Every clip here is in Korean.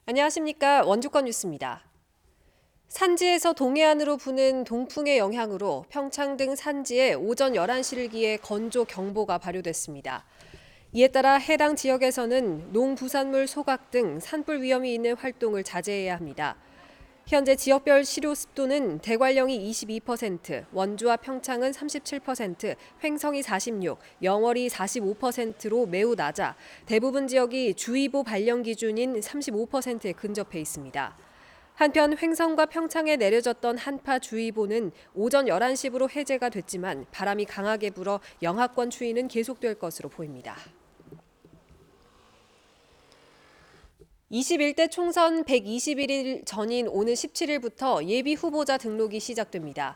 안녕하십니까. 원주권 뉴스입니다. 산지에서 동해안으로 부는 동풍의 영향으로 평창 등 산지에 오전 11시를 기해 건조 경보가 발효됐습니다. 이에 따라 해당 지역에서는 농부산물 소각 등 산불 위험이 있는 활동을 자제해야 합니다. 현재 지역별 시료 습도는 대관령이 22%, 원주와 평창은 37%, 횡성이 46%, 영월이 45%로 매우 낮아 대부분 지역이 주의보 발령 기준인 35%에 근접해 있습니다. 한편 횡성과 평창에 내려졌던 한파주의보는 오전 11시부로 해제가 됐지만 바람이 강하게 불어 영하권 추위는 계속될 것으로 보입니다. 21대 총선 121일 전인 오는 17일부터 예비 후보자 등록이 시작됩니다.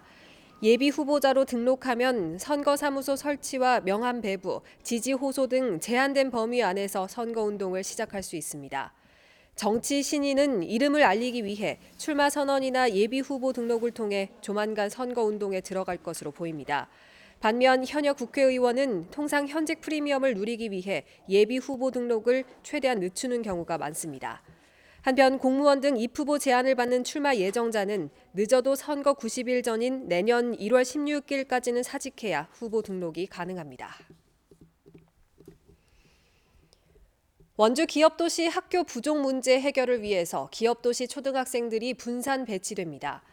예비 후보자로 등록하면 선거사무소 설치와 명함 배부, 지지 호소 등 제한된 범위 안에서 선거운동을 시작할 수 있습니다. 정치 신인은 이름을 알리기 위해 출마 선언이나 예비 후보 등록을 통해 조만간 선거운동에 들어갈 것으로 보입니다. 반면 현역 국회의원은 통상 현직 프리미엄을 누리기 위해 예비 후보 등록을 최대한 늦추는 경우가 많습니다. 한편 공무원 등 입후보 제안을 받는 출마 예정자는 늦어도 선거 90일 전인 내년 1월 16일까지는 사직해야 후보 등록이 가능합니다. 원주 기업도시 학교 부족 문제 해결을 위해서 기업도시 초등학생들이 분산 배치됩니다.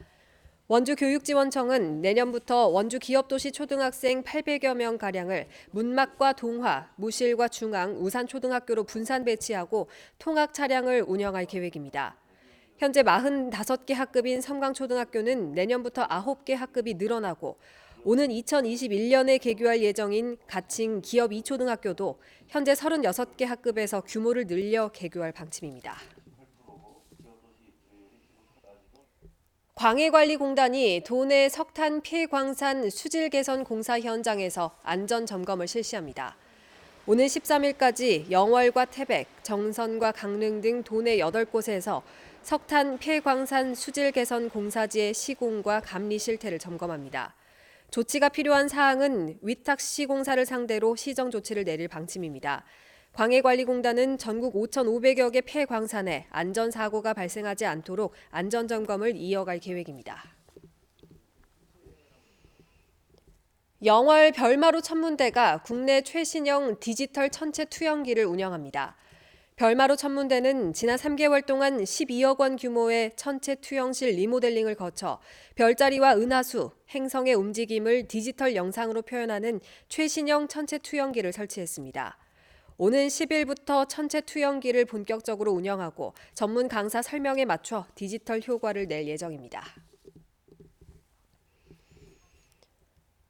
원주교육지원청은 내년부터 원주 기업도시 초등학생 800여 명가량을 문막과 동화, 무실과 중앙, 우산초등학교로 분산 배치하고 통학 차량을 운영할 계획입니다. 현재 45개 학급인 섬광초등학교는 내년부터 9개 학급이 늘어나고 오는 2021년에 개교할 예정인 가칭 기업 2초등학교도 현재 36개 학급에서 규모를 늘려 개교할 방침입니다. 광해관리공단이 도내 석탄 폐광산 수질 개선 공사 현장에서 안전 점검을 실시합니다. 오는 13일까지 영월과 태백, 정선과 강릉 등 도내 8곳에서 석탄 폐광산 수질 개선 공사지의 시공과 감리 실태를 점검합니다. 조치가 필요한 사항은 위탁 시공사를 상대로 시정 조치를 내릴 방침입니다. 광해관리공단은 전국 5,500여 개 폐광산에 안전사고가 발생하지 않도록 안전점검을 이어갈 계획입니다. 영월 별마루 천문대가 국내 최신형 디지털 천체 투영기를 운영합니다. 별마루 천문대는 지난 3개월 동안 12억 원 규모의 천체 투영실 리모델링을 거쳐 별자리와 은하수, 행성의 움직임을 디지털 영상으로 표현하는 최신형 천체 투영기를 설치했습니다. 오는 10일부터 천체 투영기를 본격적으로 운영하고 전문 강사 설명에 맞춰 디지털 효과를 낼 예정입니다.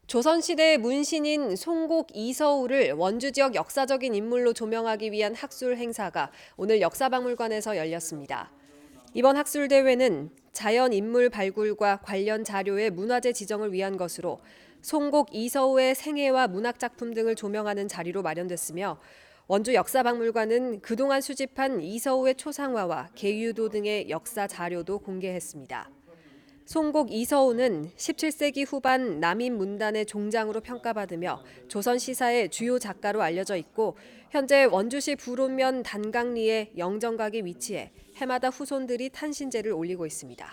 조선시대의 문신인 송곡 이서우를 원주 지역 역사적인 인물로 조명하기 위한 학술 행사가 오늘 역사박물관에서 열렸습니다. 이번 학술 대회는 자연 인물 발굴과 관련 자료의 문화재 지정을 위한 것으로 송곡 이서우의 생애와 문학 작품 등을 조명하는 자리로 마련됐으며 원주 역사박물관은 그동안 수집한 이서우의 초상화와 계유도 등의 역사 자료도 공개했습니다. 송곡 이서우는 17세기 후반 남인 문단의 종장으로 평가받으며 조선 시사의 주요 작가로 알려져 있고 현재 원주시 불온면 단강리의 영정각에 위치해 해마다 후손들이 탄신제를 올리고 있습니다.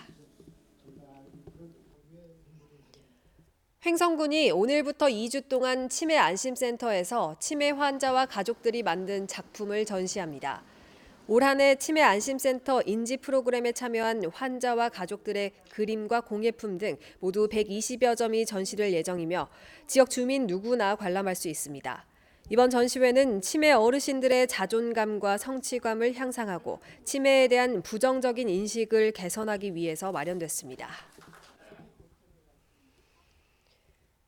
횡성군이 오늘부터 2주 동안 치매 안심센터에서 치매 환자와 가족들이 만든 작품을 전시합니다. 올 한 해 치매 안심센터 인지 프로그램에 참여한 환자와 가족들의 그림과 공예품 등 모두 120여 점이 전시될 예정이며 지역 주민 누구나 관람할 수 있습니다. 이번 전시회는 치매 어르신들의 자존감과 성취감을 향상하고 치매에 대한 부정적인 인식을 개선하기 위해서 마련됐습니다.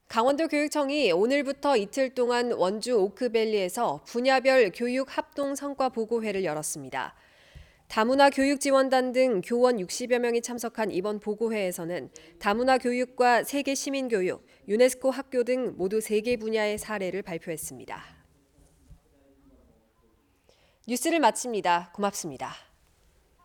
강원도 교육청이 오늘부터 이틀 동안 원주 오크밸리에서 분야별 교육 합동 성과 보고회를 열었습니다. 다문화 교육지원단 등 교원 60여 명이 참석한 이번 보고회에서는 다문화 교육과 세계 시민교육, 유네스코 학교 등 모두 3개 분야의 사례를 발표했습니다. 뉴스를 마칩니다. 고맙습니다.